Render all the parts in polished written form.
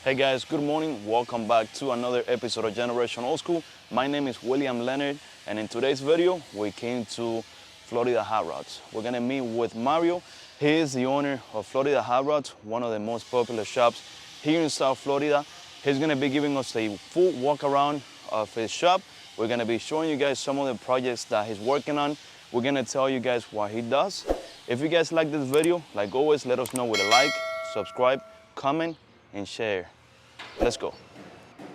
Hey guys, good morning. Welcome back to another episode of Generation Old School. My name is William Leonard, and in today's video, we came to Florida Hot Rods. We're gonna meet with Mario. He is the owner of Florida Hot Rods, one of the most popular shops here in South Florida. He's gonna be giving us a full walk around of his shop. We're gonna be showing you guys some of the projects that he's working on. We're gonna tell you guys what he does. If you guys like this video, like always, let us know with a like, subscribe, comment, and share. Let's go.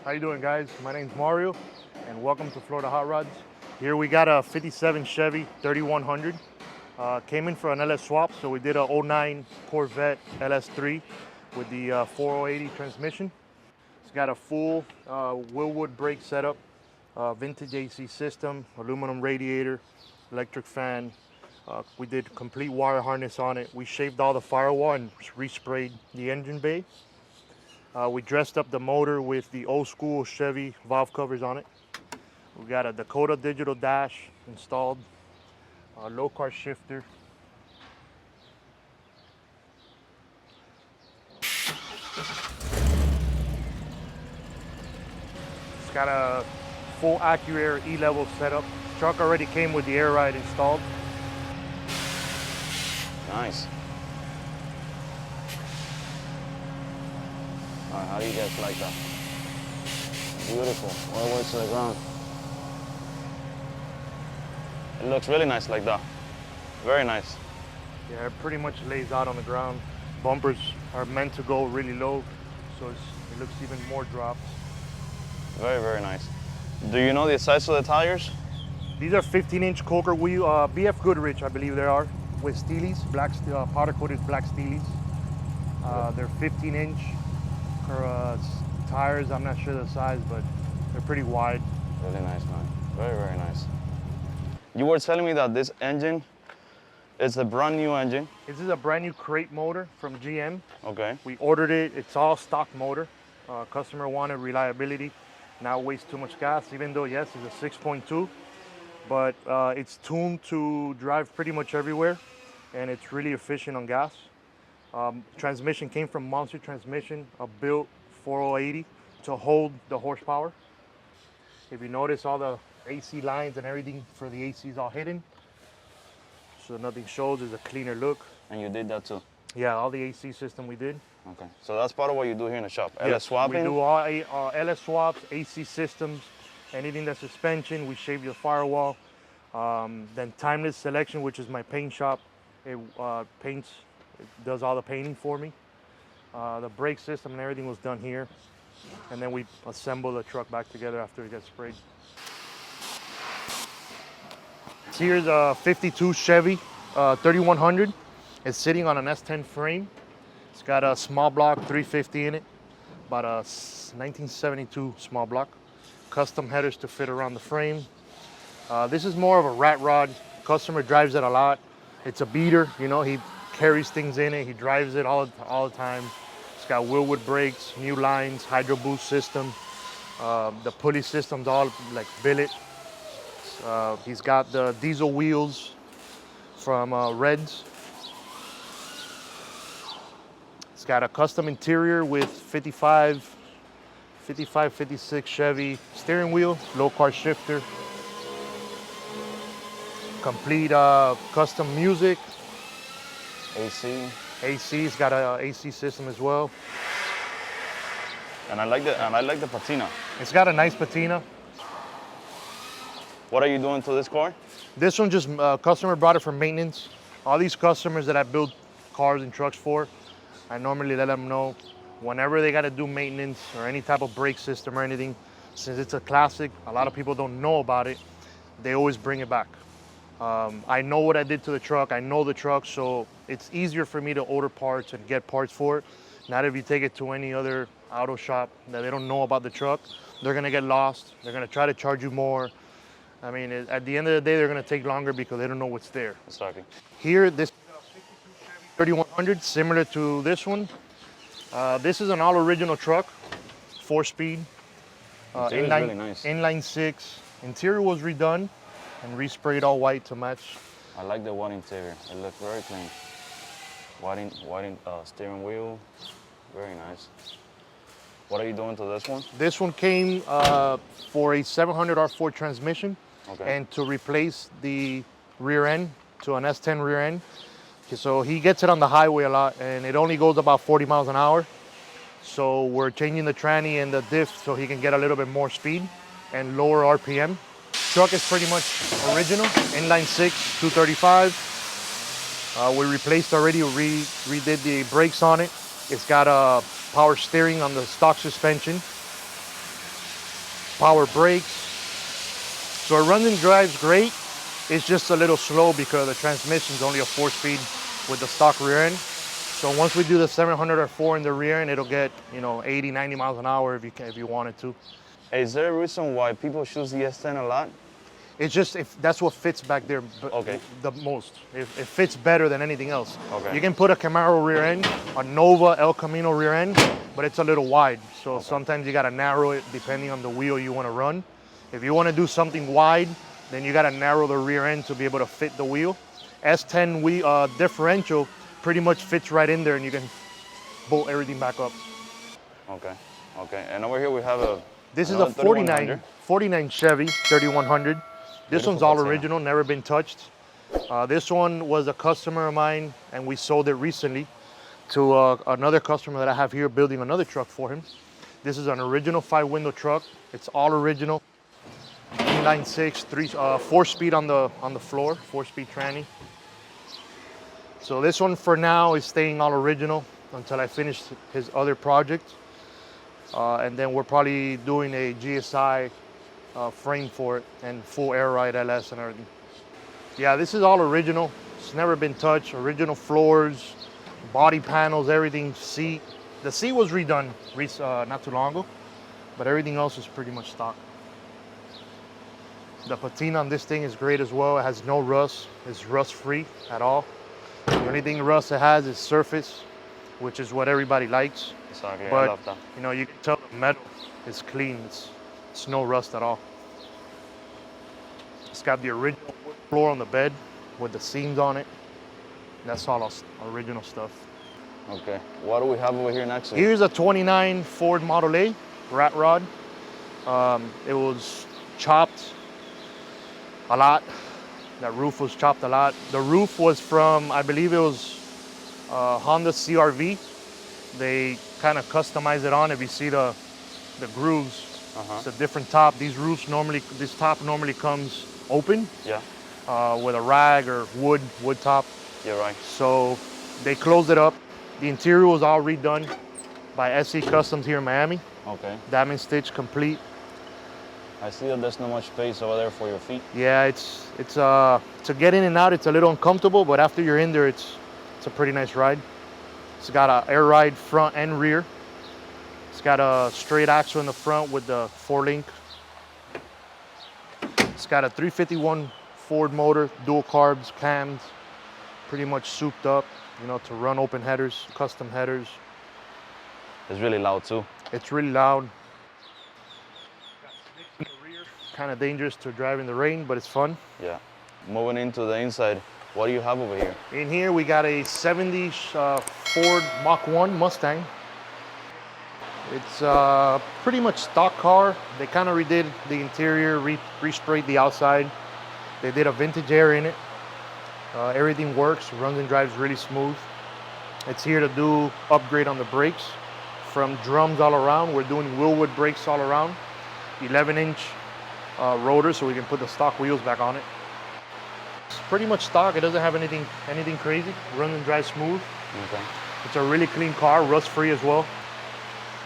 How you doing, guys? My name's Mario, and welcome to Florida Hot Rods. Here we got a 57 Chevy 3100. Came in for an LS swap, so we did a 09 Corvette LS3 with the 4080 transmission. It's got a full Willwood brake setup, vintage AC system, aluminum radiator, electric fan. We did complete wire harness on it. We shaved all the firewall and resprayed the engine bay. We dressed up the motor with the old school Chevy valve covers on it. We got a Dakota digital dash installed, a low car shifter. It's got a full Accuair eLevel setup. Truck already came with the air ride installed. Nice. All right, how do you guys like that? Beautiful, all the way to the ground. It looks really nice like that. Very nice. Yeah, it pretty much lays out on the ground. Bumpers are meant to go really low, so it looks even more dropped. Very, very nice. Do you know the size of the tires? These are 15-inch Coker wheel, BF Goodrich, I believe they are, with Steelies, black powder-coated black Steelies. They're 15-inch tires. I'm not sure the size, but they're pretty wide. Really nice, man. Very, very nice. You were telling me that this engine is a brand new engine. This is a brand new crate motor from GM. Okay. We ordered it. It's all stock motor. Customer wanted reliability. Not waste too much gas, even though, yes, it's a 6.2. But it's tuned to drive pretty much everywhere, and it's really efficient on gas. Transmission came from Monster Transmission, a built 4080 to hold the horsepower. If you notice, all the AC lines and everything for the AC is all hidden, so nothing shows. There's a cleaner look. And you did that too? Yeah, all the AC system we did. Okay, so that's part of what you do here in the shop. Yes, LS swapping? we do all LS swaps, AC systems, anything that's suspension. We shave the firewall. Then Timeless Selection, which is my paint shop. It paints. It does all the painting for me. The brake system and everything was done here. And then we assemble the truck back together after it gets sprayed. Here's a 52 Chevy 3100. It's sitting on an S10 frame. It's got a small block 350 in it, about a 1972 small block. Custom headers to fit around the frame. This is more of a rat rod. Customer drives it a lot. It's a beater, you know, he carries things in it. He drives it all the time. It's got Willwood brakes, new lines, hydro boost system. The pulley system's all like billet. He's got the diesel wheels from Reds. It's got a custom interior with 55, 56 Chevy steering wheel, low car shifter. Complete custom music. AC. AC's got a AC system as well. And I like the patina. It's got a nice patina. What are you doing to this car? This one just customer brought it for maintenance. All these customers that I build cars and trucks for, I normally let them know whenever they got to do maintenance or any type of brake system or anything. Since it's a classic, a lot of people don't know about it. They always bring it back. I know what I did to the truck. I know the truck, so it's easier for me to order parts and get parts for it. Not if you take it to any other auto shop that they don't know about the truck, they're gonna get lost. They're gonna try to charge you more. I mean, at the end of the day, they're gonna take longer because they don't know what's there. Exactly. Here, this 3100, similar to this one. This is an all original truck, 4-speed. Interior is really nice. Inline 6. Interior was redone and resprayed all white to match. I like the white interior. It looks very clean. White steering wheel, very nice. What are you doing to this one? This one came for a 700 R4 transmission, and to replace the rear end to an S10 rear end. So he gets it on the highway a lot, and it only goes about 40 miles an hour. So we're changing the tranny and the diff so he can get a little bit more speed and lower RPM. Truck is pretty much original, inline 6, 235. We replaced already, redid the brakes on it. It's got a power steering on the stock suspension, power brakes. So it runs and drives great. It's just a little slow because the transmission is only a 4-speed with the stock rear end. So once we do the 700 R4 in the rear end, it'll get 80, 90 miles an hour if you wanted to. Is there a reason why people choose the S10 a lot? It's just that's what fits back there the most. It fits better than anything else. You can put a Camaro rear end, a Nova El Camino rear end, but it's a little wide. So sometimes you gotta narrow it depending on the wheel you wanna run. If you wanna do something wide, then you gotta narrow the rear end to be able to fit the wheel. S10 differential pretty much fits right in there, and you can bolt everything back up. Okay. And over here we have this is a 49 Chevy 3100. This one's all original, never been touched. This one was a customer of mine, and we sold it recently to another customer that I have here building another truck for him. This is an original 5-window truck. It's all original. Inline 6, 4-speed on the floor, 4-speed tranny. So this one for now is staying all original until I finish his other project. And then we're probably doing a GSI frame for it and full air ride LS and everything. Yeah, this is all original. It's never been touched. Original floors, body panels, everything, seat. The seat was redone not too long ago, but everything else is pretty much stock. The patina on this thing is great as well. It has no rust. It's rust-free at all. The only thing rust it has is surface, which is what everybody likes. Exactly, but I love that. You can tell the metal is clean. It's no rust at all. It's got the original wood floor on the bed with the seams on it. That's all original stuff. Okay, what do we have over here next? Here's a 29 Ford Model A rat rod. It was chopped a lot. That roof was chopped a lot. The roof was from, I believe it was Honda CR-V. They kind of customized it on. If you see the grooves, it's a different top. This top normally comes open. Yeah. With a rag or wood top. You're right. So they closed it up. The interior was all redone by SE Customs here in Miami. Okay. Diamond stitch complete. I see that there's not much space over there for your feet. Yeah, it's to get in and out, it's a little uncomfortable, but after you're in there, it's a pretty nice ride. It's got an air ride front and rear. It's got a straight axle in the front with the 4-link. It's got a 351 Ford motor, dual carbs, cams, pretty much souped up, to run open headers, custom headers. It's really loud too. It's really loud. Kind of dangerous to drive in the rain, but it's fun. Yeah. Moving into the inside, what do you have over here? In here we got a 70s Ford Mach 1 Mustang. It's pretty much stock car. They kind of redid the interior, resprayed the outside. They did a vintage air in it. Everything works, runs and drives really smooth. It's here to do upgrade on the brakes. From drums all around, we're doing Willwood brakes all around. 11-inch rotor, so we can put the stock wheels back on it. It's pretty much stock. It doesn't have anything crazy. Runs and drives smooth. Okay. It's a really clean car, rust-free as well.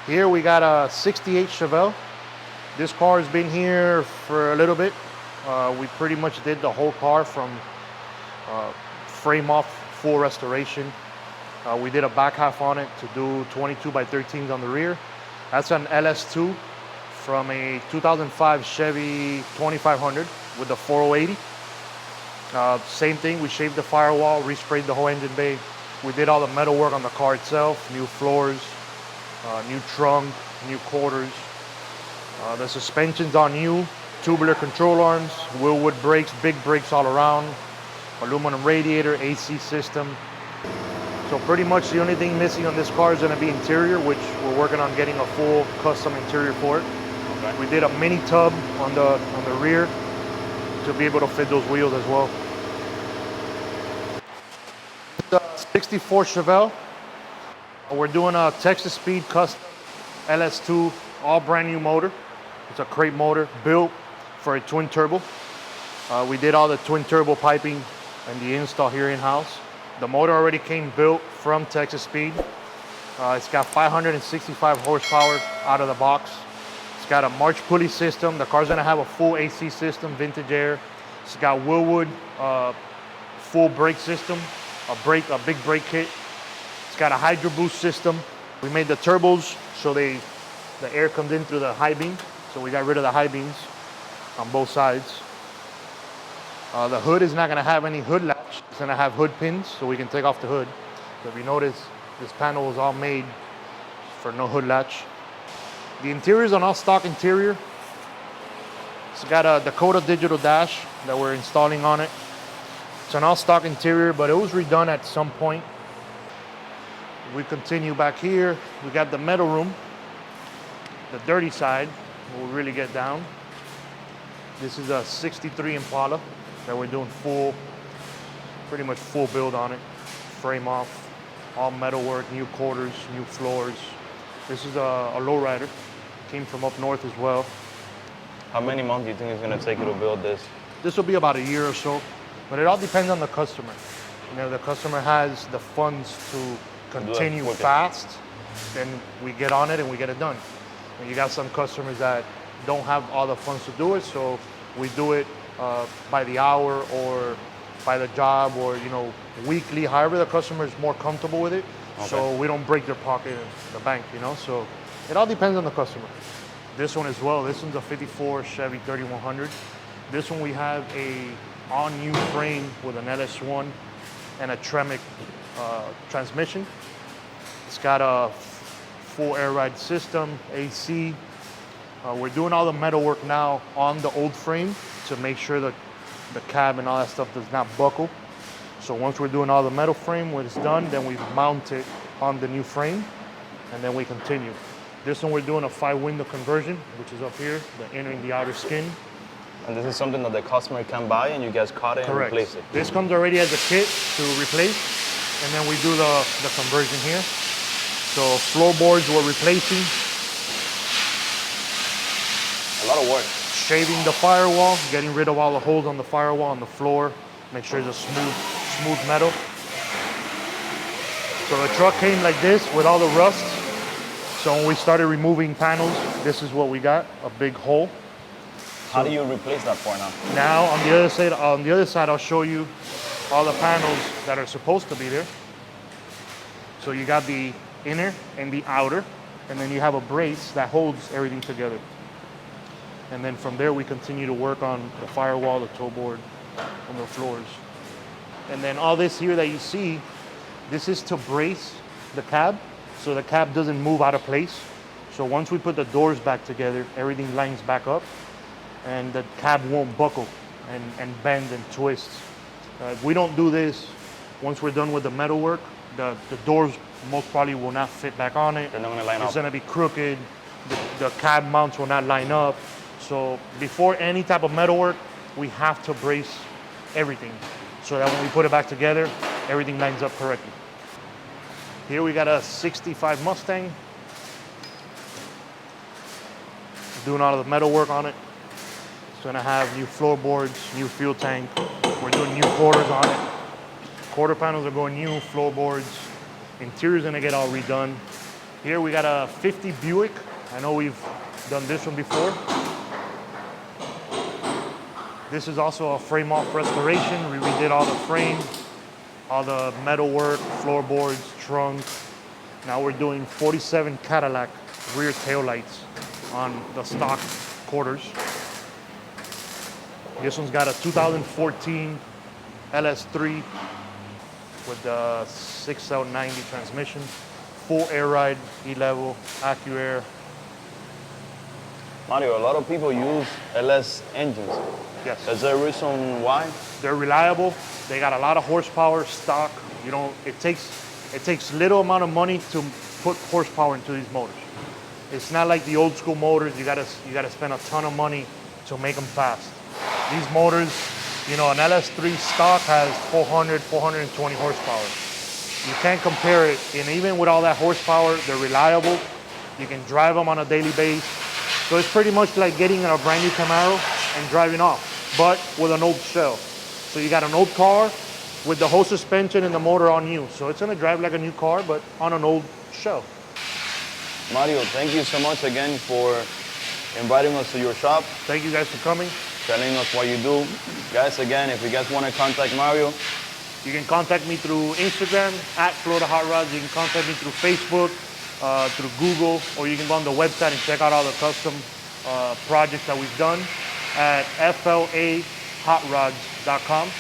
Here we got a 68 Chevelle. This car has been here for a little bit. We pretty much did the whole car from frame off, full restoration. We did a back half on it to do 22 by 13s on the rear. That's an LS2 from a 2005 Chevy 2500 with the 4080. Same thing, we shaved the firewall, resprayed the whole engine bay. We did all the metal work on the car itself, new floors, new trunk, new quarters. The suspension's on new, tubular control arms, Willwood brakes, big brakes all around, aluminum radiator, AC system. So pretty much the only thing missing on this car is going to be interior, which we're working on getting a full custom interior for it. Okay. We did a mini tub on the rear to be able to fit those wheels as well. The 64 Chevelle. We're doing a Texas Speed custom LS2, all brand new motor. It's a crate motor built for a twin turbo. We did all the twin turbo piping and the install here in-house. The motor already came built from Texas Speed. It's got 565 horsepower out of the box. It's got a March pulley system. The car's gonna have a full AC system, vintage air. It's got Willwood full brake system, a big brake kit. It's got a Hydro Boost system. We made the turbos so the air comes in through the high beam. So we got rid of the high beams on both sides. The hood is not gonna have any hood latch. It's gonna have hood pins so we can take off the hood. So if you notice, this panel is all made for no hood latch. The interior is an all stock interior. It's got a Dakota digital dash that we're installing on it. It's an all stock interior, but it was redone at some point. We continue back here. We got the metal room, the dirty side. We'll really get down. This is a 63 Impala that we're doing pretty much full build on it. Frame off, all metal work, new quarters, new floors. This is a lowrider. Came from up north as well. How many months do you think it's gonna take you to build this? This will be about a year or so, but it all depends on the customer. You know, the customer has the funds to continue fast, then we get on it and we get it done. And you got some customers that don't have all the funds to do it, so we do it by the hour or by the job or, you know, weekly, however the customer is more comfortable with it. Okay. So we don't break their pocket in the bank, you know? So it all depends on the customer. This one as well, this one's a 54 Chevy 3100. This one we have a all-new frame with an LS1 and a Tremec transmission. It's got a full air ride system, AC. We're doing all the metal work now on the old frame to make sure that the cab and all that stuff does not buckle. So once we're doing all the metal frame, when it's done, then we mount it on the new frame and then we continue. This one we're doing a 5-window conversion, which is up here, the inner and the outer skin. And this is something that the customer can buy and you guys cut it and replace it? This comes already as a kit to replace, and then we do the conversion here. So floorboards we're replacing. A lot of work. Shaving the firewall, getting rid of all the holes on the firewall on the floor, make sure it's a smooth metal. So the truck came like this with all the rust. So when we started removing panels, this is what we got, a big hole. How do you replace that part now? Now on the other side, I'll show you all the panels that are supposed to be there. So you got the inner and the outer, and then you have a brace that holds everything together. And then from there, we continue to work on the firewall, the toe board, and the floors. And then all this here that you see, this is to brace the cab, so the cab doesn't move out of place. So once we put the doors back together, everything lines back up, and the cab won't buckle and bend and twist. If we don't do this, once we're done with the metal work, the doors most probably will not fit back on it. They're not gonna line up. It's gonna be crooked. The cab mounts will not line up. So before any type of metal work, we have to brace everything so that when we put it back together, everything lines up correctly. Here we got a 65 Mustang. Doing all of the metal work on it. It's gonna have new floorboards, new fuel tank. We're doing new quarters on it. Quarter panels are going new, floorboards. Interior's gonna get all redone. Here we got a 50 Buick. I know we've done this one before. This is also a frame off restoration. We redid all the frame, all the metal work, floorboards, trunk. Now we're doing 47 Cadillac rear taillights on the stock quarters. This one's got a 2014 LS3 with the 6L90 transmission, full air ride, eLevel, Accuair. Mario, a lot of people use LS engines. Yes. Is there a reason why? They're reliable. They got a lot of horsepower, stock. It takes It takes little amount of money to put horsepower into these motors. It's not like the old school motors. You gotta spend a ton of money to make them fast. These motors, you know, an LS3 stock has 400, 420 horsepower. You can't compare it, and even with all that horsepower, they're reliable. You can drive them on a daily basis. So it's pretty much like getting a brand new Camaro and driving off, but with an old shell. So you got an old car with the whole suspension and the motor on new. So it's gonna drive like a new car, but on an old shell. Mario, thank you so much again for inviting us to your shop. Thank you guys for coming. Telling us what you do. Guys, again, if you guys want to contact Mario, you can contact me through Instagram at Florida Hot Rods. You can contact me through Facebook, through Google, or you can go on the website and check out all the custom projects that we've done at flahotrods.com.